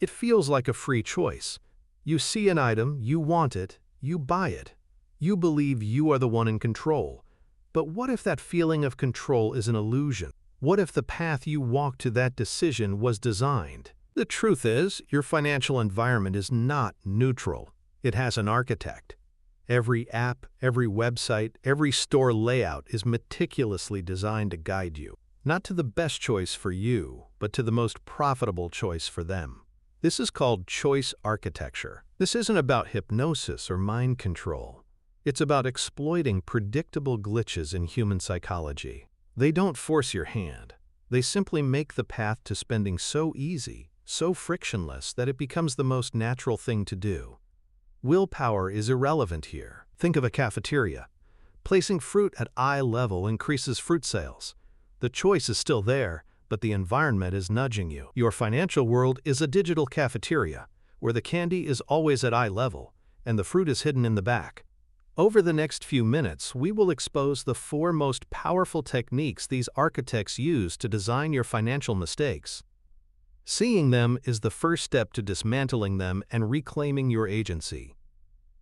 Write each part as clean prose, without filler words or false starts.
It feels like a free choice. You see an item, you want it, you buy it. You believe you are the one in control. But what if that feeling of control is an illusion? What if the path you walk to that decision was designed? The truth is, your financial environment is not neutral. It has an architect. Every app, every website, every store layout is meticulously designed to guide you, not to the best choice for you, but to the most profitable choice for them. This is called choice architecture. This isn't about hypnosis or mind control. It's about exploiting predictable glitches in human psychology. They don't force your hand. They simply make the path to spending so easy, so frictionless that it becomes the most natural thing to do. Willpower is irrelevant here. Think of a cafeteria. Placing fruit at eye level increases fruit sales. The choice is still there, but the environment is nudging you. Your financial world is a digital cafeteria, where the candy is always at eye level, and the fruit is hidden in the back. Over the next few minutes, we will expose the 4 most powerful techniques these architects use to design your financial mistakes. Seeing them is the first step to dismantling them and reclaiming your agency.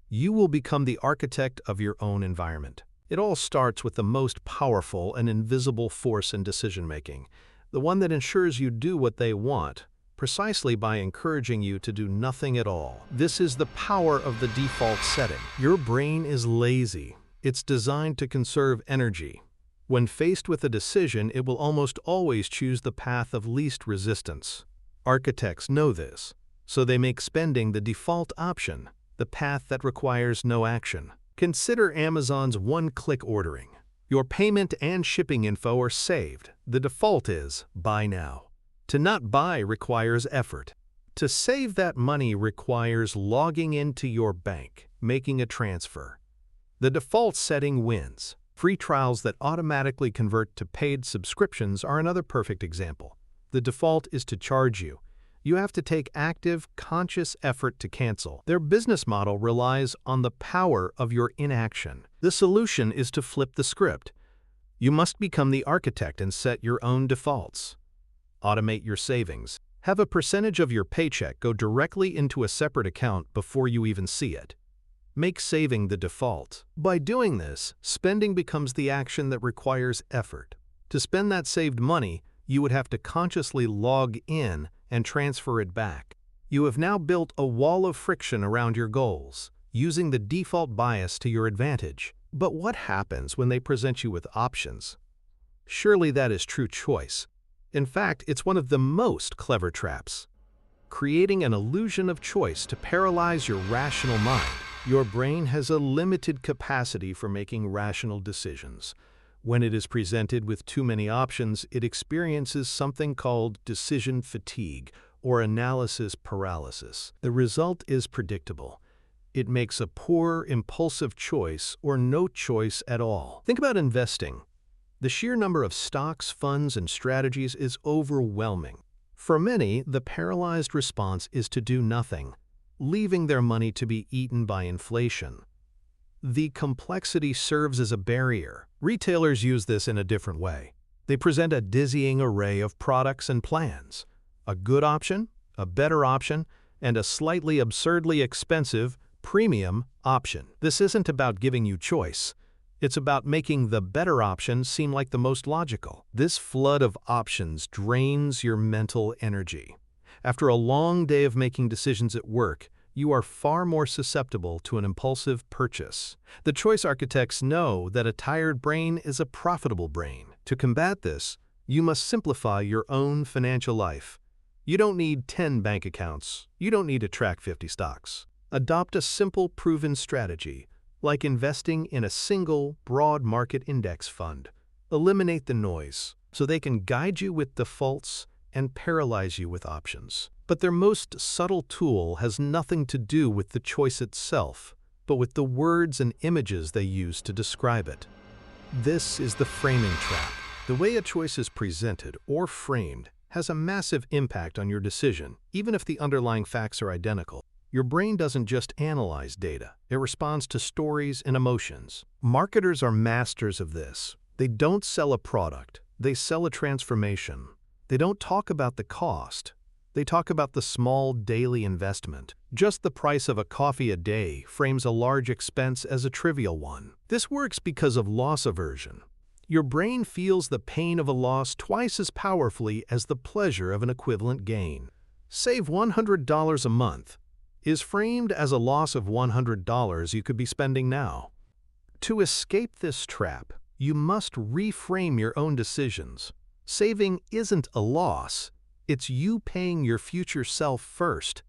You will become the architect of your own environment. It all starts with the most powerful and invisible force in decision-making, the one that ensures you do what they want, precisely by encouraging you to do nothing at all. This is the power of the default setting. Your brain is lazy. It's designed to conserve energy. When faced with a decision, it will almost always choose the path of least resistance. Architects know this, so they make spending the default option, the path that requires no action. Consider Amazon's one-click ordering. Your payment and shipping info are saved. The default is buy now. To not buy requires effort. To save that money requires logging into your bank, making a transfer. The default setting wins. Free trials that automatically convert to paid subscriptions are another perfect example. The default is to charge you. You have to take active, conscious effort to cancel. Their business model relies on the power of your inaction. The solution is to flip the script. You must become the architect and set your own defaults. Automate your savings. Have a percentage of your paycheck go directly into a separate account before you even see it. Make saving the default. By doing this, spending becomes the action that requires effort. To spend that saved money, you would have to consciously log in and transfer it back. You have now built a wall of friction around your goals, using the default bias to your advantage. But what happens when they present you with options? Surely that is true choice. In fact, it's one of the most clever traps, creating an illusion of choice to paralyze your rational mind. Your brain has a limited capacity for making rational decisions. When it is presented with too many options, it experiences something called decision fatigue or analysis paralysis. The result is predictable. It makes a poor, impulsive choice or no choice at all. Think about investing. The sheer number of stocks, funds, and strategies is overwhelming. For many, the paralyzed response is to do nothing, leaving their money to be eaten by inflation. The complexity serves as a barrier. Retailers use this in a different way. They present a dizzying array of products and plans. A good option, a better option, and a slightly absurdly expensive, premium option. This isn't about giving you choice. It's about making the better option seem like the most logical. This flood of options drains your mental energy. After a long day of making decisions at work, you are far more susceptible to an impulsive purchase. The choice architects know that a tired brain is a profitable brain. To combat this, you must simplify your own financial life. You don't need 10 bank accounts. You don't need to track 50 stocks. Adopt a simple, proven strategy, like investing in a single, broad market index fund. Eliminate the noise, so they can guide you with defaults and paralyze you with options. But their most subtle tool has nothing to do with the choice itself, but with the words and images they use to describe it. This is the framing trap. The way a choice is presented or framed has a massive impact on your decision, even if the underlying facts are identical. Your brain doesn't just analyze data, it responds to stories and emotions. Marketers are masters of this. They don't sell a product, they sell a transformation. They don't talk about the cost, They talk about the small daily investment. Just the price of a coffee a day frames a large expense as a trivial one. This works because of loss aversion. Your brain feels the pain of a loss twice as powerfully as the pleasure of an equivalent gain. Save $100 a month is framed as a loss of $100 you could be spending now. To escape this trap, you must reframe your own decisions. Saving isn't a loss. It's you paying your future self first.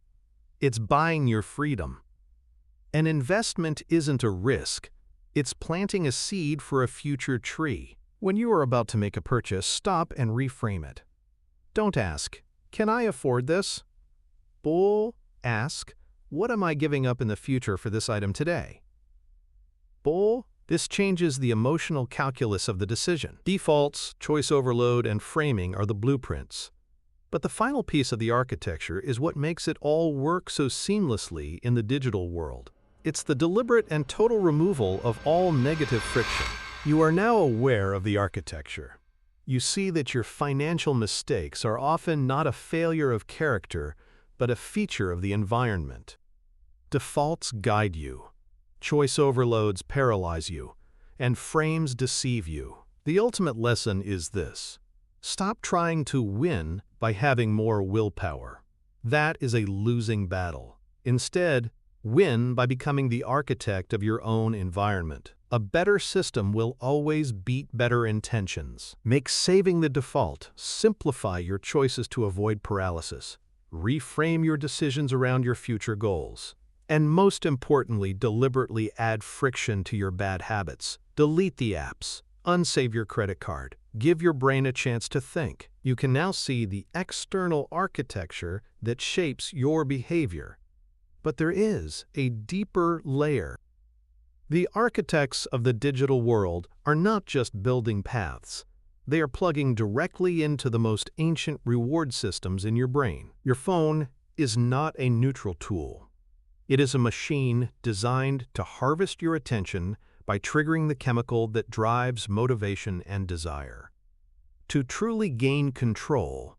It's buying your freedom. An investment isn't a risk. It's planting a seed for a future tree. When you are about to make a purchase, stop and reframe it. Don't ask, "Can I afford this?" Ask, "What am I giving up in the future for this item today?" This changes the emotional calculus of the decision. Defaults, choice overload, and framing are the blueprints. But the final piece of the architecture is what makes it all work so seamlessly in the digital world. It's the deliberate and total removal of all negative friction. You are now aware of the architecture. You see that your financial mistakes are often not a failure of character, but a feature of the environment. Defaults guide you. Choice overloads paralyze you, and frames deceive you. The ultimate lesson is this: stop trying to win by having more willpower. That is a losing battle. Instead, win by becoming the architect of your own environment. A better system will always beat better intentions. Make saving the default. Simplify your choices to avoid paralysis. Reframe your decisions around your future goals. And most importantly, deliberately add friction to your bad habits. Delete the apps. Unsave your credit card. Give your brain a chance to think. You can now see the external architecture that shapes your behavior. But there is a deeper layer. The architects of the digital world are not just building paths. They are plugging directly into the most ancient reward systems in your brain. Your phone is not a neutral tool. It is a machine designed to harvest your attention by triggering the chemical that drives motivation and desire. To truly gain control,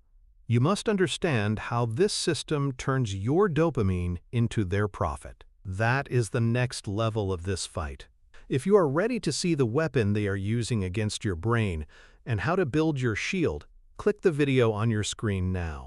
you must understand how this system turns your dopamine into their profit. That is the next level of this fight. If you are ready to see the weapon they are using against your brain and how to build your shield, click the video on your screen now.